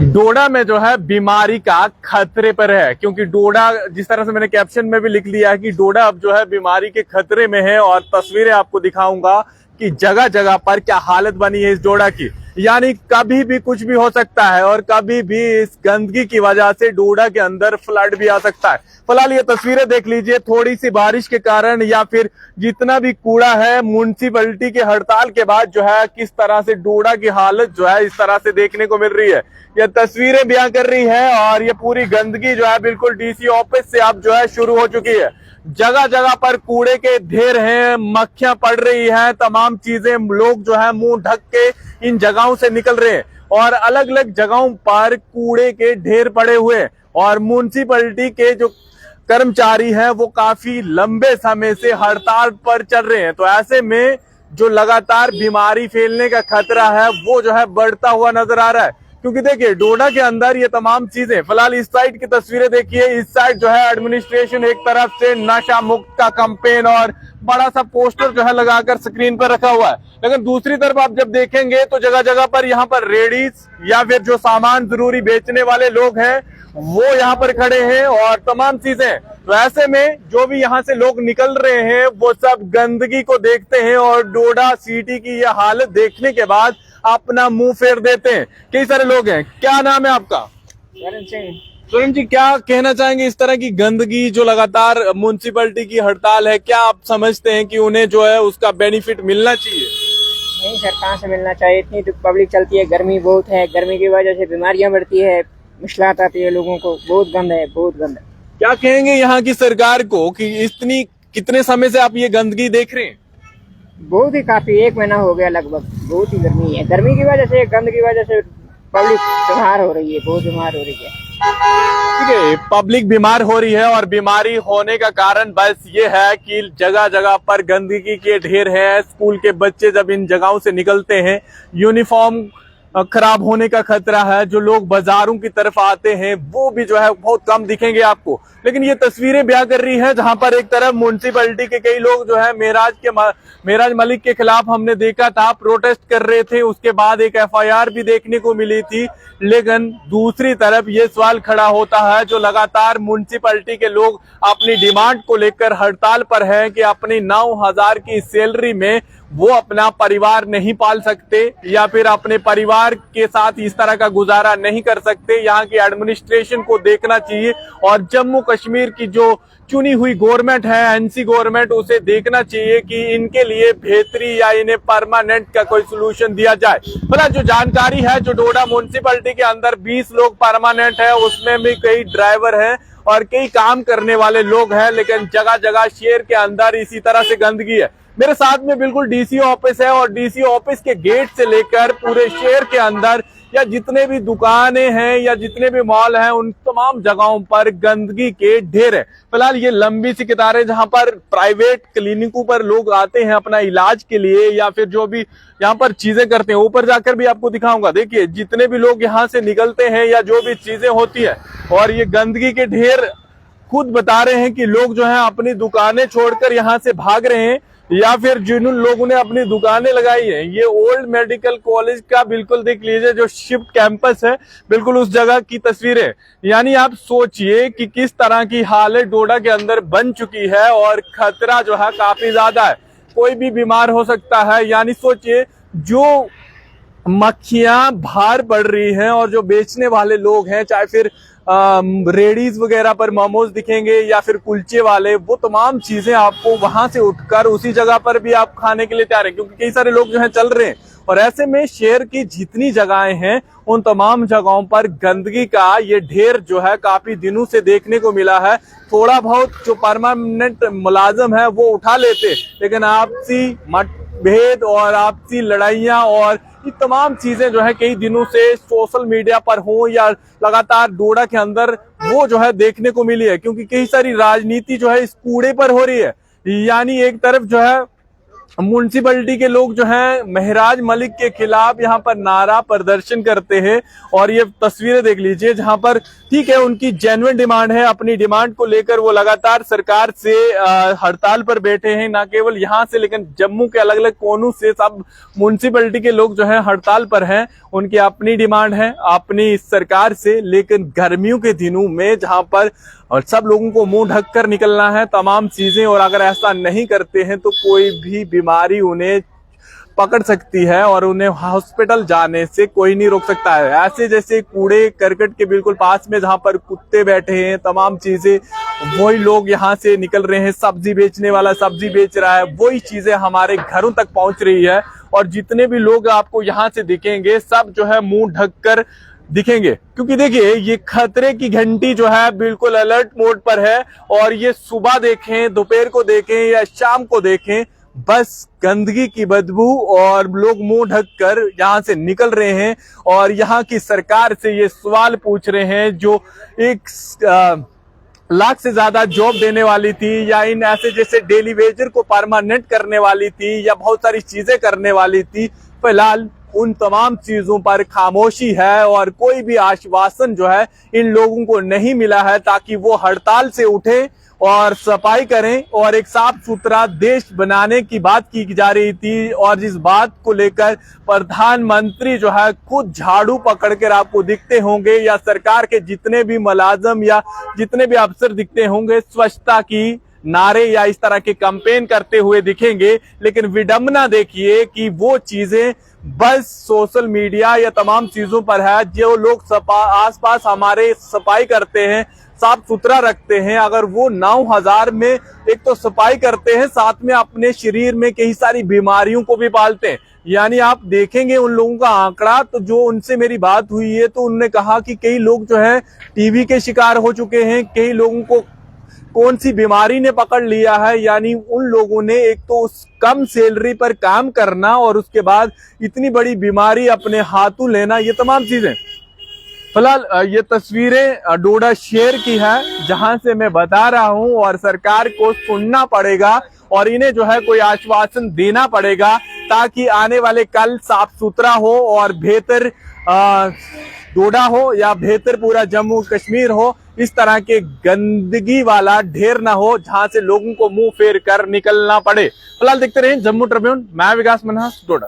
डोडा में जो है बीमारी का खतरे पर है, क्योंकि डोडा, जिस तरह से मैंने कैप्शन में भी लिख लिया है कि डोडा अब जो है बीमारी के खतरे में है। और तस्वीरें आपको दिखाऊंगा कि जगह जगह पर क्या हालत बनी है इस डोडा की। यानी कभी भी कुछ भी हो सकता है और कभी भी इस गंदगी की वजह से डोडा के अंदर फ्लड भी आ सकता है। फिलहाल ये तस्वीरें देख लीजिए, थोड़ी सी बारिश के कारण या फिर जितना भी कूड़ा है म्युनिसिपैलिटी के हड़ताल के बाद जो है किस तरह से डोडा की हालत जो है इस तरह से देखने को मिल रही है। ये तस्वीरें बयां कर रही है। और ये पूरी गंदगी जो है बिल्कुल डीसी ऑफिस से अब जो है शुरू हो चुकी है। जगह जगह पर कूड़े के ढेर हैं, मक्खियां पड़ रही हैं, तमाम चीजें, लोग जो है मुंह ढक के इन जगहों से निकल रहे हैं और अलग अलग जगहों पर कूड़े के ढेर पड़े हुए हैं। और म्युनिसिपैलिटी के जो कर्मचारी हैं वो काफी लंबे समय से हड़ताल पर चल रहे हैं। तो ऐसे में जो लगातार बीमारी फैलने का खतरा है वो जो है बढ़ता हुआ नजर आ रहा है। क्योंकि देखिए डोडा के अंदर ये तमाम चीजें, फिलहाल इस साइड की तस्वीरें देखिए, इस साइड जो है एडमिनिस्ट्रेशन एक तरफ से नशा मुक्त का कैंपेन और बड़ा सा पोस्टर जो है लगाकर स्क्रीन पर रखा हुआ है, लेकिन दूसरी तरफ आप जब देखेंगे तो जगह जगह पर यहाँ पर रेडीज या फिर जो सामान जरूरी बेचने वाले लोग हैं वो यहाँ पर खड़े हैं और तमाम चीजें। तो ऐसे में जो भी यहाँ से लोग निकल रहे हैं वो सब गंदगी को देखते हैं और डोडा सिटी की यह हालत देखने के बाद अपना मुंह फेर देते हैं। कई सारे लोग हैं। क्या नाम है आपका? स्वर्ण सिंह। स्वर्ण जी, क्या कहना चाहेंगे इस तरह की गंदगी जो लगातार म्युनिसिपैलिटी की हड़ताल है, क्या आप समझते हैं कि उन्हें जो है उसका बेनिफिट मिलना चाहिए? नहीं सर, कहाँ से मिलना चाहिए? इतनी तो पब्लिक चलती है, गर्मी बहुत है, गर्मी की वजह से बीमारियां बढ़ती है, मुश्किलात आती है लोगों को। बहुत गंद है, बहुत गंद है। क्या कहेंगे यहाँ की सरकार को कि इतनी कितने समय से आप ये गंदगी देख रहे हैं? बहुत ही काफी 1 महीना हो गया लगभग। बहुत ही गर्मी है, गर्मी की वजह से, गंद की वजह से पब्लिक बीमार हो रही है, बहुत बीमार हो रही है। ठीक है, पब्लिक बीमार हो रही है और बीमारी होने का कारण बस ये है कि जगह जगह पर गंदगी के ढेर है। स्कूल के बच्चे जब इन जगहों से निकलते हैं, यूनिफॉर्म खराब होने का खतरा है। जो लोग बाजारों की तरफ आते हैं वो भी जो है बहुत कम दिखेंगे आपको। लेकिन ये तस्वीरें बयां कर रही है जहां पर एक तरफ म्युनिसिपैलिटी के कई लोग जो है मेराज मलिक के खिलाफ हमने देखा था प्रोटेस्ट कर रहे थे, उसके बाद एक एफआईआर भी देखने को मिली थी। लेकिन दूसरी तरफ ये सवाल खड़ा होता है, जो लगातार म्युनिसिपैलिटी के लोग अपनी डिमांड को लेकर हड़ताल पर हैं कि अपनी 9,000 की सैलरी में वो अपना परिवार नहीं पाल सकते या फिर अपने परिवार के साथ इस तरह का गुजारा नहीं कर सकते। यहाँ की एडमिनिस्ट्रेशन को देखना चाहिए और जम्मू कश्मीर की जो चुनी हुई गवर्नमेंट है, एनसी गवर्नमेंट, उसे देखना चाहिए कि इनके लिए बेहतरी या इन्हें परमानेंट का कोई सोल्यूशन दिया जाए। फिलहाल जो जानकारी है, जो डोडा म्युनिसिपैलिटी के अंदर 20 लोग परमानेंट है, उसमें भी कई ड्राइवर हैं और कई काम करने वाले लोग हैं। लेकिन जगह जगह शहर के अंदर इसी तरह से गंदगी है। मेरे साथ में बिल्कुल डीसी ऑफिस है और डीसी ऑफिस के गेट से लेकर पूरे शहर के अंदर या जितने भी दुकानें हैं या जितने भी मॉल हैं, उन तमाम जगहों पर गंदगी के ढेर है। फिलहाल ये लंबी सी कतारें जहां पर प्राइवेट क्लिनिकों पर लोग आते हैं अपना इलाज के लिए या फिर जो भी यहाँ पर चीजें करते हैं। ऊपर जाकर भी आपको दिखाऊंगा। देखिए जितने भी लोग यहाँ से निकलते हैं या जो भी चीजें होती है, और ये गंदगी के ढेर खुद बता रहे हैं कि लोग जो है अपनी दुकानें छोड़कर यहाँ से भाग रहे हैं या फिर जिन लोगों ने अपनी दुकानें लगाई है। ये ओल्ड मेडिकल कॉलेज का बिल्कुल देख लीजिए जो शिफ्ट कैंपस है, बिल्कुल उस जगह की तस्वीरें। यानी आप सोचिए कि किस तरह की हालत डोडा के अंदर बन चुकी है और खतरा जो है काफी ज्यादा है, कोई भी बीमार हो सकता है। यानी सोचिए जो मक्खियां बाहर पड़ रही हैं और जो बेचने वाले लोग हैं, चाहे फिर रेडीज वगैरह पर मोमोज दिखेंगे या फिर कुलचे वाले, वो तमाम चीजें आपको वहां से उठकर उसी जगह पर भी आप खाने के लिए तैयार हैं, क्योंकि कई सारे लोग जो हैं चल रहे हैं। और ऐसे में शहर की जितनी जगहें हैं उन तमाम जगहों पर गंदगी का ये ढेर जो है काफी दिनों से देखने को मिला है। थोड़ा बहुत जो परमानेंट मुलाजिम है वो उठा लेते, लेकिन आपसी मतभेद और आपसी लड़ाइयां और ये तमाम चीजें जो है कई दिनों से सोशल मीडिया पर हो या लगातार डोडा के अंदर वो जो है देखने को मिली है। क्योंकि कई सारी राजनीति जो है इस कूड़े पर हो रही है। यानी एक तरफ जो है म्युनिसिपैलिटी के लोग जो हैं महराज मलिक के खिलाफ यहाँ पर नारा प्रदर्शन करते हैं। और ये तस्वीरें देख लीजिए जहाँ पर ठीक है उनकी जेन्युइन डिमांड है, अपनी डिमांड को लेकर वो लगातार सरकार से हड़ताल पर बैठे हैं। ना केवल यहाँ से लेकिन जम्मू के अलग अलग कोनों से सब म्युनिसिपैलिटी के लोग जो है हड़ताल पर हैं। उनकी अपनी डिमांड है अपनी सरकार से, लेकिन गर्मियों के दिनों में जहाँ पर और सब लोगों को मुंह ढककर निकलना है तमाम चीजें, और अगर ऐसा नहीं करते हैं तो कोई भी बीमारी उन्हें पकड़ सकती है और उन्हें हॉस्पिटल जाने से कोई नहीं रोक सकता है। ऐसे जैसे कूड़े करकट के बिल्कुल पास में जहां पर कुत्ते बैठे हैं, तमाम चीजें वही लोग यहां से निकल रहे हैं। सब्जी बेचने वाला सब्जी बेच रहा है, वही चीजें हमारे घरों तक पहुंच रही है। और जितने भी लोग आपको यहाँ से दिखेंगे सब जो है मुंह ढककर दिखेंगे, क्योंकि देखिए ये खतरे की घंटी जो है बिल्कुल अलर्ट मोड पर है। और ये सुबह देखें, दोपहर को देखें या शाम को देखें, बस गंदगी की बदबू और लोग मुंह ढककर यहाँ से निकल रहे हैं। और यहाँ की सरकार से ये सवाल पूछ रहे हैं जो 1 लाख से ज्यादा जॉब देने वाली थी, या इन ऐसे जैसे डेली वेजर को परमानेंट करने वाली थी, या बहुत सारी चीजें करने वाली थी। फिलहाल उन तमाम चीजों पर खामोशी है और कोई भी आश्वासन जो है इन लोगों को नहीं मिला है ताकि वो हड़ताल से उठे और सफाई करें और एक साफ सुथरा देश बनाने की बात की जा रही थी। और जिस बात को लेकर प्रधानमंत्री जो है खुद झाड़ू पकड़कर आपको दिखते होंगे, या सरकार के जितने भी मुलाजम या जितने भी अफसर दिखते होंगे स्वच्छता की नारे या इस तरह के कैंपेन करते हुए दिखेंगे। लेकिन विडंबना देखिए कि वो चीजें बस सोशल मीडिया या तमाम चीजों पर है। जो लोग आसपास हमारे सफाई करते हैं, साफ सुथरा रखते हैं, अगर वो 9000 में एक तो सफाई करते हैं, साथ में अपने शरीर में कई सारी बीमारियों को भी पालते हैं। यानी आप देखेंगे उन लोगों का आंकड़ा, तो जो उनसे मेरी बात हुई है तो उन्होंने कहा कि कई लोग जो है टीबी के शिकार हो चुके हैं, कई लोगों को कौन सी बीमारी ने पकड़ लिया है। यानी उन लोगों ने एक तो उस कम सैलरी पर काम करना और उसके बाद इतनी बड़ी बीमारी अपने हाथों लेना, ये तमाम चीजें। फिलहाल ये तस्वीरें डोडा शहर की है जहां से मैं बता रहा हूं, और सरकार को सुनना पड़ेगा और इन्हें जो है कोई आश्वासन देना पड़ेगा ताकि आने वाले कल साफ सुथरा हो और बेहतर डोडा हो या बेहतर पूरा जम्मू कश्मीर हो, इस तरह के गंदगी वाला ढेर ना हो जहां से लोगों को मुंह फेर कर निकलना पड़े। फिलहाल देखते रहिए जम्मू ट्रिब्यून। मैं विकास मनहास, डोडा।